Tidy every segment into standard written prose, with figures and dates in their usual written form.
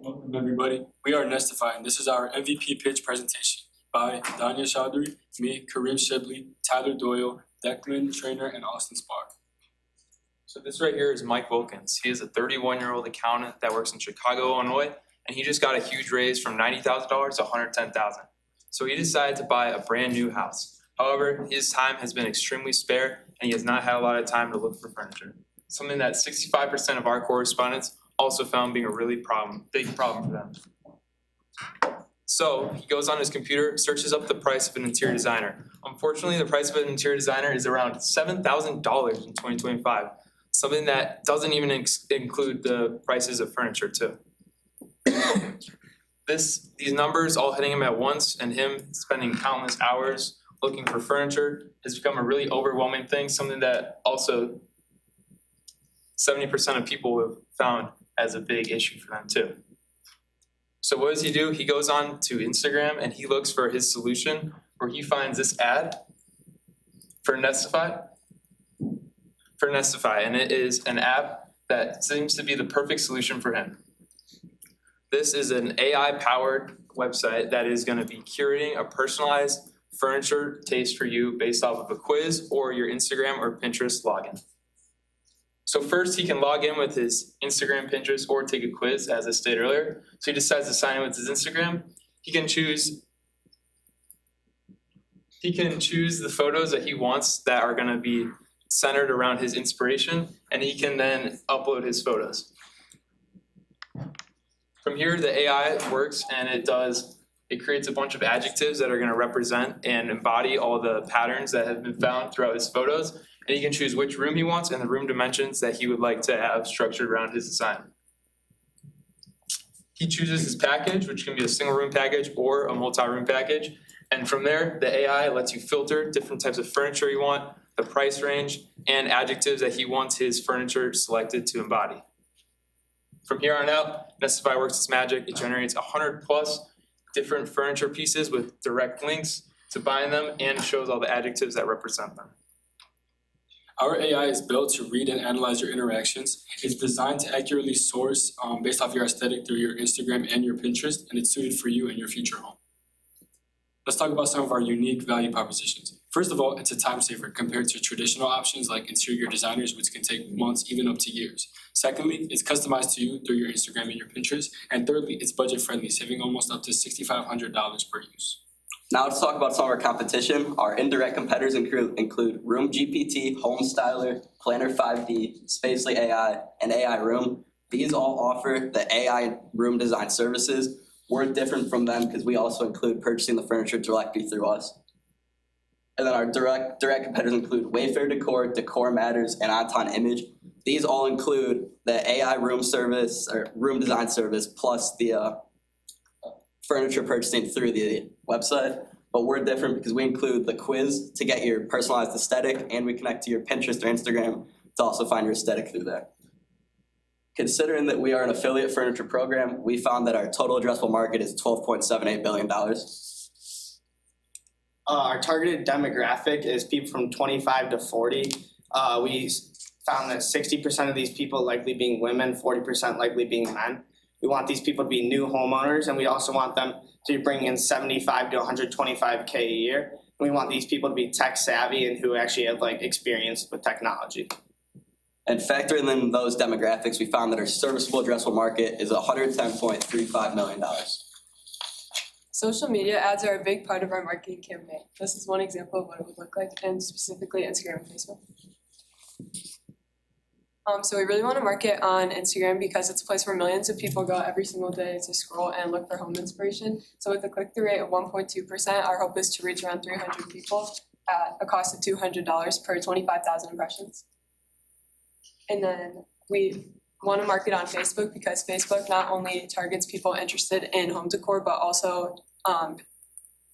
Welcome, everybody. We are Nestify, and this is our MVP pitch presentation by Danya Chaudhry, me, Kareem Shibley, Tyler Doyle, Declan Trainer, and Austin Spark. So this right here is Mike Wilkins. He is a 31-year-old accountant that works in Chicago, Illinois, and he just got a huge raise from $90,000 to $110,000. So he decided to buy a brand new house. However, his time has been extremely spare, and he has not had a lot of time to look for furniture. Something that 65% of our correspondents also found being a really big problem for them. So he goes on his computer, searches up the price of an interior designer. Unfortunately, the price of an interior designer is around $7,000 in 2025, something that doesn't even include the prices of furniture too. These numbers all hitting him at once and him spending countless hours looking for furniture has become a really overwhelming thing, something that also 70% of people have found as a big issue for them too. So what does he do? He goes on to Instagram and he looks for his solution where he finds this ad for Nestify. And it is an app that seems to be the perfect solution for him. This is an AI-powered website that is going to be curating a personalized furniture taste for you based off of a quiz or your Instagram or Pinterest login. So first he can log in with his Instagram, Pinterest, or take a quiz, as I stated earlier. So he decides to sign in with his Instagram. He can choose the photos that he wants that are going to be centered around his inspiration, and he can then upload his photos. From here, the AI works and it creates a bunch of adjectives that are going to represent and embody all the patterns that have been found throughout his photos. And he can choose which room he wants and the room dimensions that he would like to have structured around his design. He chooses his package, which can be a single room package or a multi-room package. And from there, the AI lets you filter different types of furniture you want, the price range, and adjectives that he wants his furniture selected to embody. From here on out, Nestify works its magic. It generates 100 plus different furniture pieces with direct links to bind them and shows all the adjectives that represent them. Our AI is built to read and analyze your interactions. It's designed to accurately source based off your aesthetic through your Instagram and your Pinterest, and it's suited for you and your future home. Let's talk about some of our unique value propositions. First of all, it's a time saver compared to traditional options like interior designers, which can take months, even up to years. Secondly, it's customized to you through your Instagram and your Pinterest. And thirdly, it's budget friendly, saving almost up to $6,500 per use. Now let's talk about some of our competition. Our indirect competitors include Room GPT, Home Styler, Planner 5D, Spacely AI, and AI Room. These all offer the AI room design services. We're different from them because we also include purchasing the furniture directly through us. And then our direct competitors include Wayfair Decor Matters, and On Image. These all include the AI room service or room design service plus the furniture purchasing through the website. But we're different because we include the quiz to get your personalized aesthetic, and we connect to your Pinterest or Instagram to also find your aesthetic through there. Considering that we are an affiliate furniture program, we found that our total addressable market is $12.78 billion. Our targeted demographic is people from 25 to 40. We found that 60% of these people likely being women, 40% likely being men. We want these people to be new homeowners, and we also want them to bring in 75 to 125K a year. And we want these people to be tech savvy and who actually have experience with technology. And factoring in those demographics, we found that our serviceable addressable market is $110.35 million. Social media ads are a big part of our marketing campaign. This is one example of what it would look like, and specifically Instagram and Facebook. So we really want to market on Instagram because it's a place where millions of people go every single day to scroll and look for home inspiration. So with a click-through rate of 1.2%, our hope is to reach around 300 people at a cost of $200 per 25,000 impressions. And then we want to market on Facebook because Facebook not only targets people interested in home decor, but also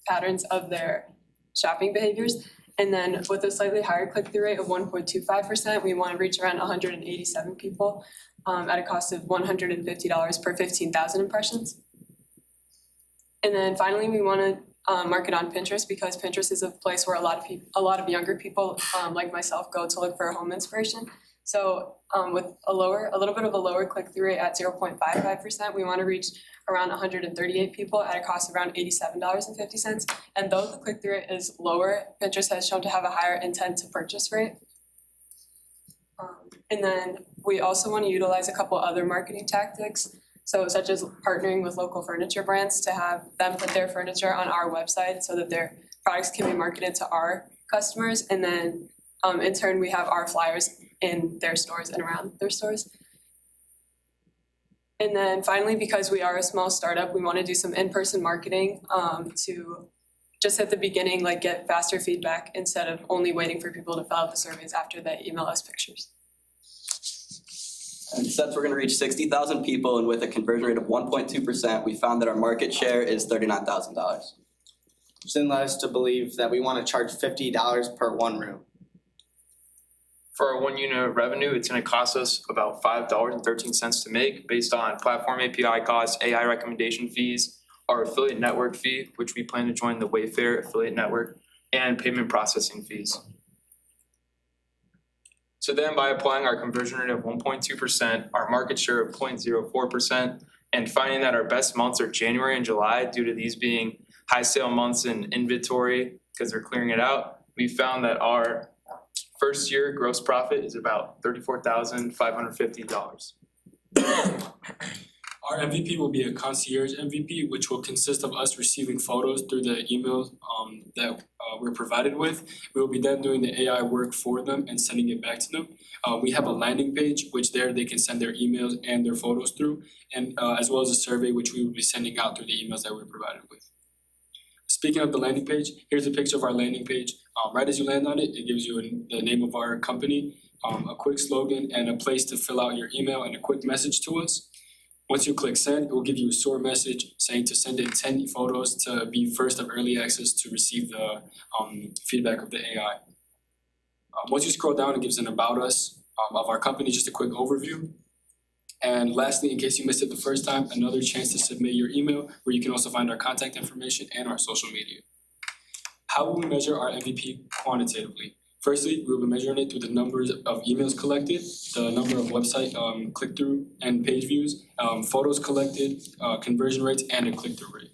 patterns of their shopping behaviors. And then with a slightly higher click-through rate of 1.25%, we want to reach around 187 people at a cost of $150 per 15,000 impressions. And then finally, we want to market on Pinterest because Pinterest is a place where a lot of younger people like myself go to look for home inspiration. So with a little bit of a lower click-through rate at 0.55%, we want to reach around 138 people at a cost of around $87.50. And though the click-through rate is lower, Pinterest has shown to have a higher intent to purchase rate. And then we also want to utilize a couple other marketing tactics. So such as partnering with local furniture brands to have them put their furniture on our website so that their products can be marketed to our customers. And then in turn, we have our flyers in their stores and around their stores. And then finally, because we are a small startup, we want to do some in-person marketing to just at the beginning, like get faster feedback instead of only waiting for people to fill out the surveys after they email us pictures. And since we're going to reach 60,000 people and with a conversion rate of 1.2%, we found that our market share is $39,000. Which then led us to believe that we want to charge $50 per one room. For our 1 unit of revenue, it's gonna cost us about $5.13 to make based on platform API costs, AI recommendation fees, our affiliate network fee, which we plan to join the Wayfair affiliate network, and payment processing fees. So then by applying our conversion rate of 1.2%, our market share of 0.04%, and finding that our best months are January and July due to these being high sale months in inventory because they're clearing it out, we found that our first year gross profit is about $34,550. Our MVP will be a concierge MVP, which will consist of us receiving photos through the email that we're provided with. We will be then doing the AI work for them and sending it back to them. We have a landing page, which there they can send their emails and their photos through, and as well as a survey, which we will be sending out through the emails that we're provided with. Speaking of the landing page, here's a picture of our landing page. Right as you land on it, it gives you the name of our company, a quick slogan, and a place to fill out your email and a quick message to us. Once you click send, it will give you a short message saying to send in 10 photos to be first of early access to receive the feedback of the AI. Once you scroll down, it gives an about us of our company, just a quick overview. And lastly, in case you missed it the first time, another chance to submit your email where you can also find our contact information and our social media. How will we measure our MVP quantitatively? Firstly, we will be measuring it through the numbers of emails collected, the number of website click-through and page views, photos collected, conversion rates, and a click-through rate.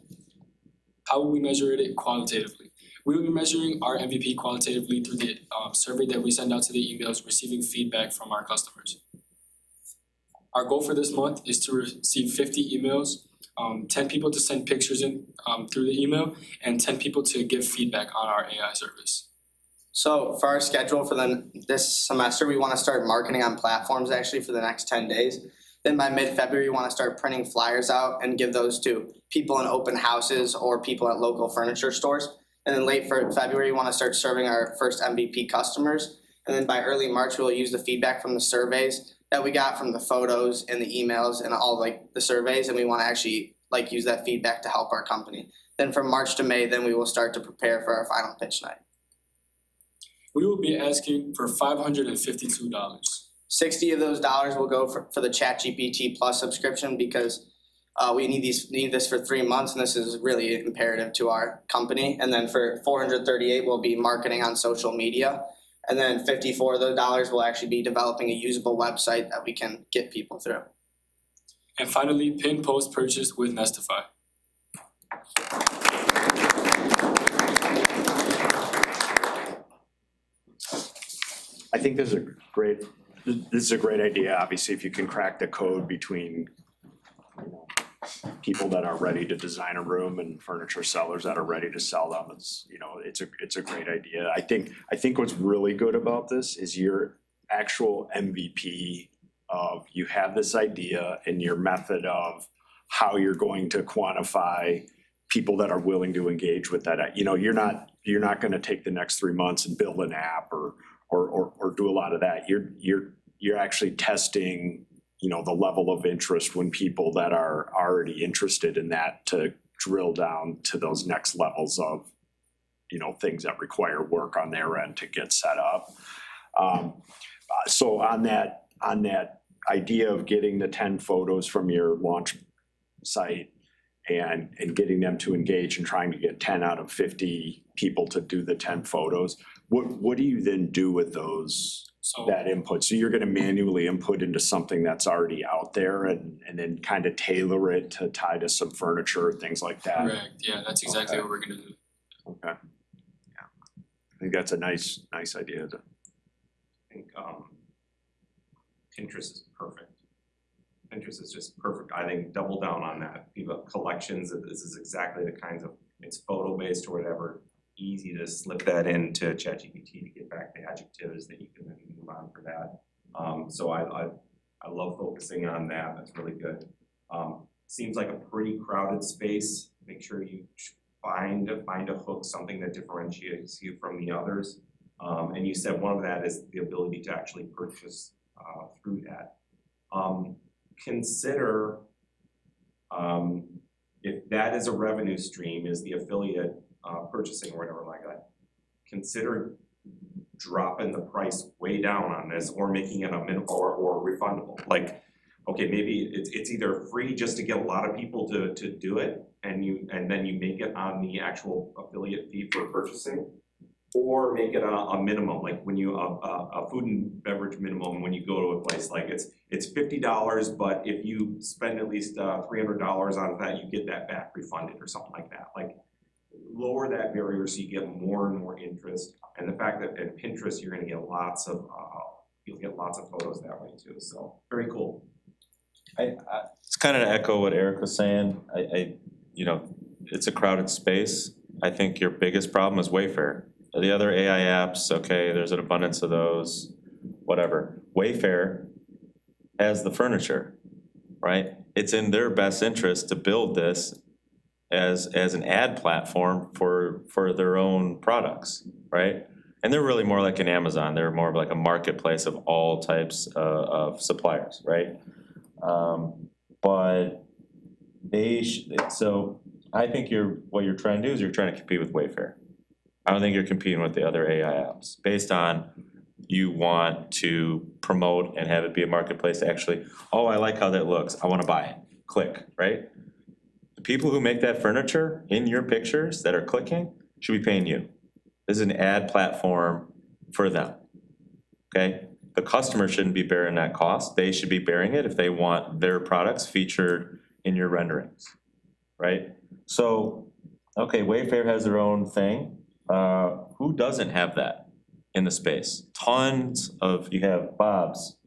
How will we measure it qualitatively? We will be measuring our MVP qualitatively through the survey that we send out to the emails, receiving feedback from our customers. Our goal for this month is to receive 50 emails, 10 people to send pictures in through the email, and 10 people to give feedback on our AI service. So for our schedule for this semester, we want to start marketing on platforms actually for the next 10 days. Then by mid-February, we want to start printing flyers out and give those to people in open houses or people at local furniture stores. And then late for February, we want to start serving our first MVP customers. And then by early March, we'll use the feedback from the surveys that we got from the photos and the emails and all like the surveys. And we want to actually like use that feedback to help our company. Then from March to May, then we will start to prepare for our final pitch night. We will be asking for $552. 60 of those dollars will go for the ChatGPT Plus subscription because we need this for 3 months, and this is really imperative to our company. And then for 438, we'll be marketing on social media. And then 54 of those dollars will actually be developing a usable website that we can get people through. And finally, pin post purchase with Nestify. I think this is a great idea. Obviously, if you can crack the code between people that are ready to design a room and furniture sellers that are ready to sell them, it's a great idea. I think what's really good about this is your actual MVP of you have this idea and your method of how you're going to quantify people that are willing to engage with that. You're not going to take the next 3 months and build an app or do a lot of that. You're actually testing, the level of interest when people that are already interested in that to drill down to those next levels of, things that require work on their end to get set up. So on that idea of getting the 10 photos from your launch site and getting them to engage and trying to get 10 out of 50 people to do the 10 photos, what do you then do with those, So that input? So you're gonna manually input into something that's already out there and then kind of tailor it to tie to some furniture, things like that? correct, yeah, that's exactly Okay. what we're gonna do. Okay. Yeah, I think that's a nice idea to. I think Pinterest is perfect. Pinterest is just perfect. I think double down on that. People have collections, this is exactly the kinds of, it's photo based or whatever. Easy to slip that into ChatGPT to get back the adjectives that you can then move on for that. So I love focusing on that. That's really good. Seems like a pretty crowded space. Make sure you find a hook, something that differentiates you from the others. And you said one of that is the ability to actually purchase through that. Consider if that is a revenue stream, is the affiliate purchasing or whatever like that. Consider dropping the price way down on this or making it a minimum or refundable. Like, okay, maybe it's either free just to get a lot of people to do it and then you make it on the actual affiliate fee for purchasing. Or make it a minimum, like when you, a food and beverage minimum, when you go to a place, like it's $50, but if you spend at least $300 on that, you get that back refunded or something like that. Like lower that barrier so you get more and more interest. And the fact that at Pinterest, you're gonna get you'll get lots of photos that way too, so very cool. It's kind of to echo what Eric was saying. You know, it's a crowded space. I think your biggest problem is Wayfair. The other AI apps, okay, there's an abundance of those, whatever. Wayfair has the furniture, right? It's in their best interest to build this as an ad platform for their own products, right? And they're really more like an Amazon. They're more of like a marketplace of all types of suppliers, right? But so I think what you're trying to do is you're trying to compete with Wayfair. I don't think you're competing with the other AI apps based on you want to promote and have it be a marketplace actually, oh, I like how that looks, I wanna buy it, click, right? The people who make that furniture in your pictures that are clicking should be paying you. This is an ad platform for them, okay? The customer shouldn't be bearing that cost, they should be bearing it if they want their products featured in your renderings, right? So, okay, Wayfair has their own thing. Who doesn't have that in the space? Tons of, you have Bob's,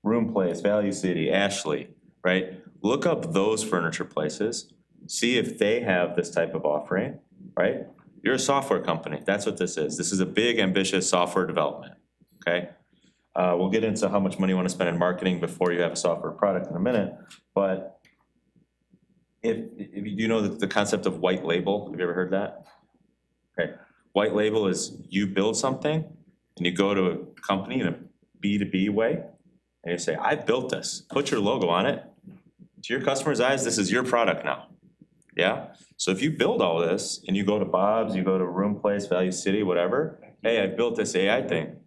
Room Place, Value City, Ashley, right? Look up those furniture places, see if they have this type of offering, right? You're a software company, that's what this is. This is a big, ambitious software development, okay? We'll get into how much money you wanna spend in marketing before you have a software product in a minute, but if you do know the concept of white label, have you ever heard that? Okay. White label is you build something and you go to a company in a B2B way and you say, I built this, put your logo on it. To your customer's eyes, this is your product now. Yeah? So if you build all this and you go to Bob's, you go to Room Place, Value City, whatever, hey, I built this AI thing.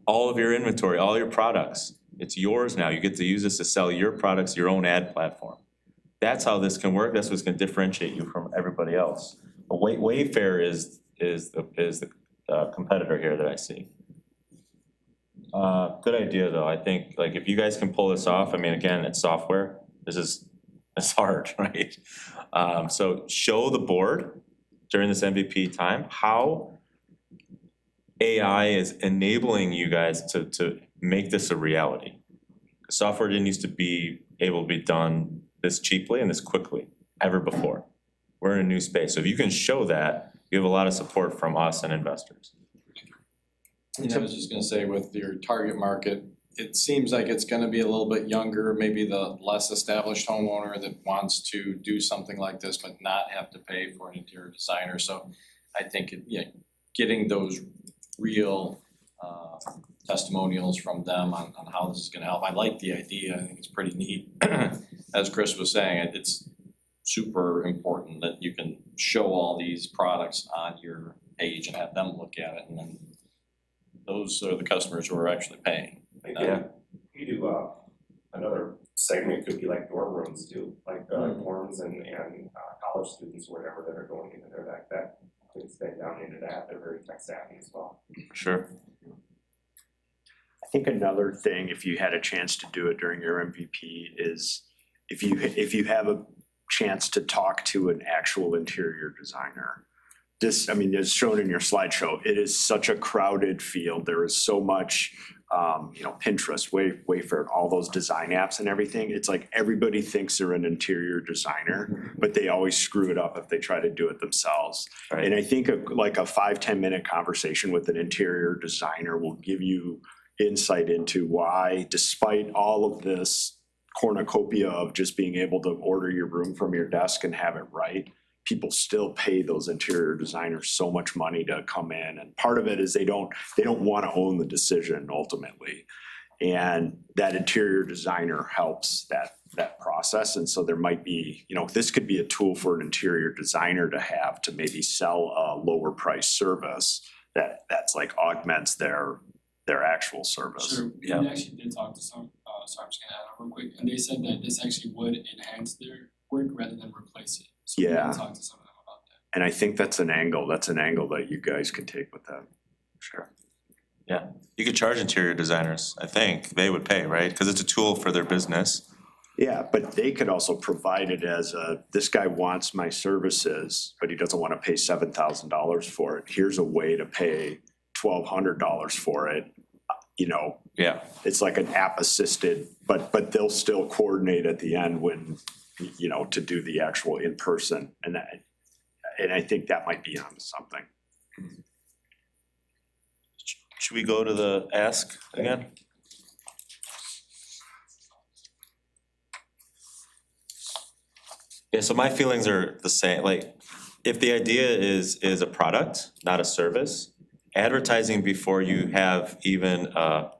All of your inventory, all your products, it's yours now. You get to use this to sell your products, your own ad platform. That's how this can work. That's what's gonna differentiate you from everybody else. But Wayfair is the competitor here that I see. Good idea though. I think like if you guys can pull this off, I mean, again, it's software. It's hard, right? So show the board during this MVP time how AI is enabling you guys to make this a reality. Software didn't used to be able to be done this cheaply and this quickly ever before. We're in a new space. So if you can show that, you have a lot of support from us and investors. I was just gonna say with your target market, it seems like it's gonna be a little bit younger, maybe the less established homeowner that wants to do something like this but not have to pay for an interior designer. So I think getting those real testimonials from them on how this is gonna help. I like the idea. I think it's pretty neat. As Chris was saying, it's super important that you can show all these products on your page and have them look at it, and then those are the customers who are actually paying. Yeah. You do another segment could be like dorm rooms too, like dorms and college students or whatever that are going into there, that to extend down into that. They're very tech savvy as well. Sure. I think another thing, if you had a chance to do it during your MVP, is if you have a chance to talk to an actual interior designer. This, I mean, as shown in your slideshow, it is such a crowded field. There is so much, Pinterest, Wayfair, all those design apps and everything. It's like everybody thinks they're an interior designer, but they always screw it up if they try to do it themselves. Right. And I think a 5-10 minute conversation with an interior designer will give you insight into why, despite all of this cornucopia of just being able to order your room from your desk and have it right, people still pay those interior designers so much money to come in. And part of it is they don't want to own the decision ultimately. And that interior designer helps that process. And so there might be, this could be a tool for an interior designer to have to maybe sell a lower price service that's like augments their actual service. Sure, Yeah. we actually did talk to some, sorry, I'm just gonna add on real quick, and they said that this actually would enhance their work rather than replace it. So we Yeah. did talk to some of them about that. And I think that's an angle that you guys could take with that. Sure. Yeah, you could charge interior designers, I think, they would pay, right? Because it's a tool for their business. Yeah, but they could also provide it as this guy wants my services, but he doesn't want to pay $7,000 for it. Here's a way to pay $1,200 for it. Yeah. It's like an app assisted, but they'll still coordinate at the end when, to do the actual in person. And I think that might be on something. Should we go to the ask again? Yeah, so my feelings are the same, like, if the idea is a product, not a service, advertising before you have even a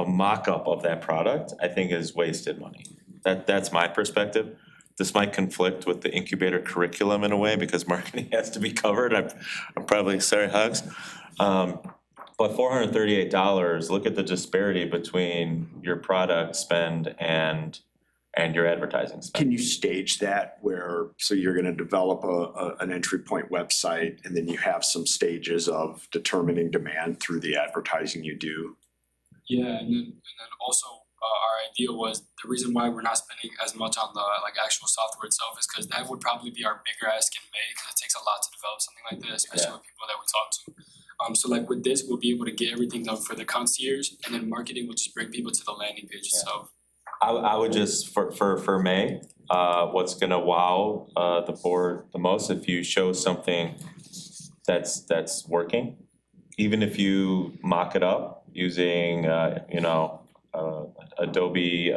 mock-up of that product, I think is wasted money. That's my perspective. This might conflict with the incubator curriculum in a way because marketing has to be covered. I'm probably, sorry, Hugs. But $438, look at the disparity between your product spend and your advertising spend. Can you stage that so you're gonna develop an entry point website and then you have some stages of determining demand through the advertising you do? Yeah, and then also our idea was the reason why we're not spending as much on the actual software itself is because that would probably be our bigger ask in May because it takes a lot to develop something like that, especially with people that we talk to. So with this, we'll be able to get everything done for the concierge, and then marketing will just bring people to the landing page itself. I would just, for May, what's gonna wow the board the most, if you show something that's working, even if you mock it up using Adobe,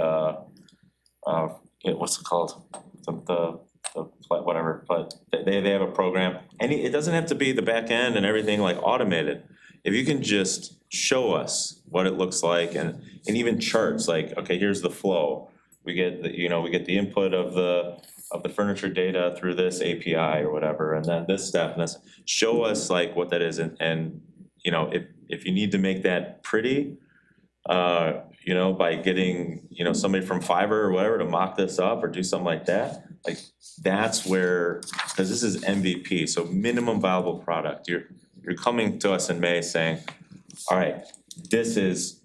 what's it called? The whatever, but they have a program. It doesn't have to be the back end and everything like automated. If you can just show us what it looks like and even charts, like, okay, here's the flow. We get the input of the furniture data through this API or whatever, and then this step and this. Show us like what that is, and if you need to make that pretty, by getting, somebody from Fiverr or whatever to mock this up or do something like that, like that's where, because this is MVP, so minimum viable product. You're coming to us in May saying, all right, this is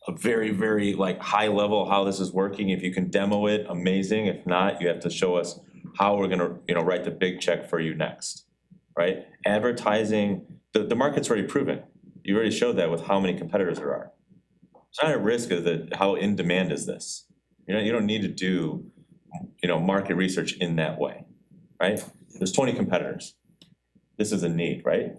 a very, very high level how this is working. If you can demo it, amazing. If not, you have to show us how we're gonna, write the big check for you next, right? Advertising, the market's already proven. You already showed that with how many competitors there are. It's not at risk of how in demand is this. You don't need to do, market research in that way, right? There's 20 competitors. This is a need, right?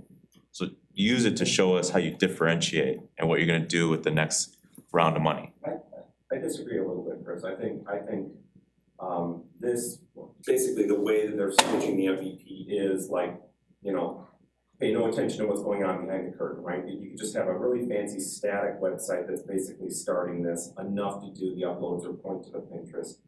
So use it to show us how you differentiate and what you're gonna do with the next round of money. I disagree a little bit, Chris. I think this, basically the way that they're switching the MVP is pay no attention to what's going on behind the curtain, right? You can just have a really fancy static website that's basically starting this, enough to do the uploads or point to the Pinterest.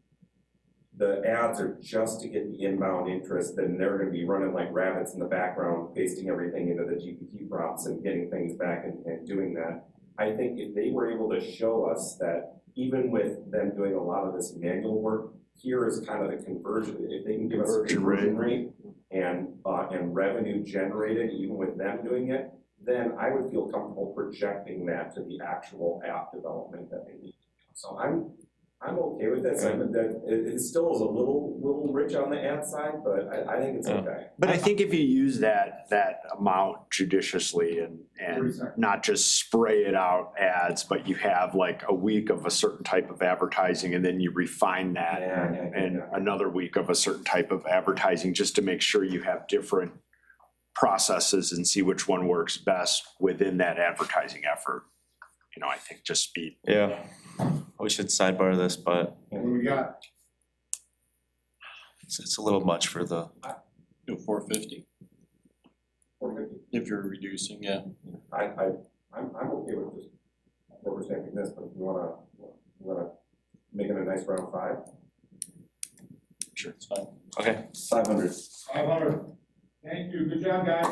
The ads are just to get the inbound interest, then they're gonna be running like rabbits in the background, pasting everything into the GPT prompts and getting things back and doing that. I think if they were able to show us that even with them doing a lot of this manual work, here is kind of the conversion, if they can give us a conversion rate and and revenue generated, even with them doing it, then I would feel comfortable projecting that to the actual app development that they need. So I'm okay with this, and that it still is a little rich on the ad side, but I think it's okay. But I think if you use that amount judiciously and not just spray it out ads, but you have like a week of a certain type of advertising and then you refine that and another week of a certain type of advertising, just to make sure you have different processes and see which one works best within that advertising effort. You know, I think just speed. Yeah, we should sidebar this, but What do we got? it's a little much for the, Do 450 if you're reducing, yeah. I'm okay with just overstating this, but if you wanna make it a nice round 5? Sure, it's fine. Okay. 500. 500. Thank you, good job, guys.